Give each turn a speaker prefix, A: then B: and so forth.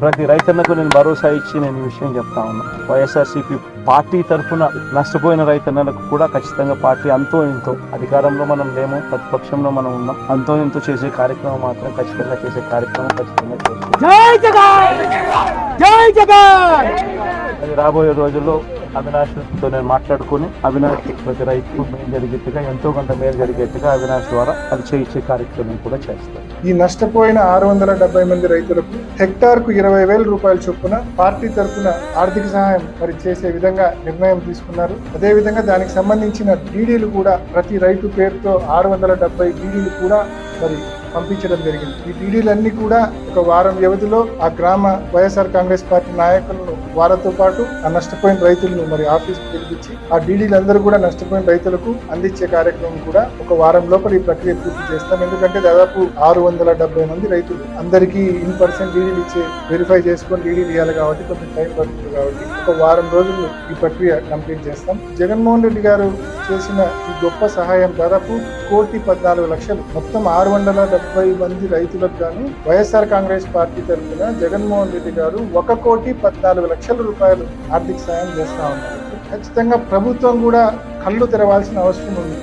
A: ప్రతి రైతన్నకు నేను భరోసా ఇచ్చి నేను ఈ విషయం చెప్తా ఉన్నా. వైఎస్ఆర్సీపీ పార్టీ తరఫున నష్టపోయిన రైతన్నలకు కూడా ఖచ్చితంగా పార్టీ అంతో ఇంతో, అధికారంలో మనం లేము, ప్రతిపక్షంలో మనం ఉన్నాం, అంతో ఇంతో చేసే కార్యక్రమం మాత్రం ఖచ్చితంగా చేసే కార్యక్రమం ఖచ్చితంగా చేస్తాం. అది రాబోయే రోజుల్లో అవినాష్తో నేను మాట్లాడుకుని అవినాష్ ప్రతి రైతు మేలు జరిగేట్టుగా, ఎంతో కొంత మేలు జరిగేట్టుగా అవినాష్ ద్వారా అది చేయించే కార్యక్రమం కూడా చేస్తాం.
B: ఈ నష్టపోయిన 670 మంది రైతులకు హెక్టార్కు 20,000 రూపాయల చొప్పున పార్టీ తరఫున ఆర్థిక సహాయం మరి చేసే విధంగా నిర్ణయం తీసుకున్నారు. అదే విధంగా దానికి సంబంధించిన డీడీలు కూడా ప్రతి రైతు పేరుతో 670 డీడీలు కూడా మరి పంపించడం జరిగింది. ఈ డీడీలన్నీ కూడా ఒక వారం వ్యవధిలో ఆ గ్రామ వైఎస్ఆర్ కాంగ్రెస్ పార్టీ నాయకులను, వారితో పాటు ఆ నష్టపోయిన రైతులను మరి ఆఫీస్కి పిలిపించి ఆ డీడీలందరూ కూడా నష్టపోయిన రైతులకు అందించే కార్యక్రమం కూడా ఒక వారం లోపల ఈ ప్రక్రియ పూర్తి చేస్తాం. ఎందుకంటే దాదాపు 670 మంది రైతులు అందరికీ ఇన్ పర్సన్ డీడీలు ఇచ్చి వెరిఫై చేసుకొని డీడీలు ఇవ్వాలి కాబట్టి కొంచెం టైం పడుతుంది. కాబట్టి ఒక వారం రోజులు ఈ ప్రక్రియ కంప్లీట్ చేస్తాం. జగన్మోహన్ రెడ్డి గారు చేసిన ఈ గొప్ప సహాయం దాదాపు 1,14,00,000 మొత్తం 670 మంది రైతులకు గాను వైఎస్ఆర్ కాంగ్రెస్ పార్టీ తరఫున జగన్మోహన్ రెడ్డి గారు 1,14,00,000 రూపాయలు ఆర్థిక సాయం చేస్తా ఉన్నారు. ఖచ్చితంగా ప్రభుత్వం కూడా కళ్ళు తెరవాల్సిన అవసరం ఉంది.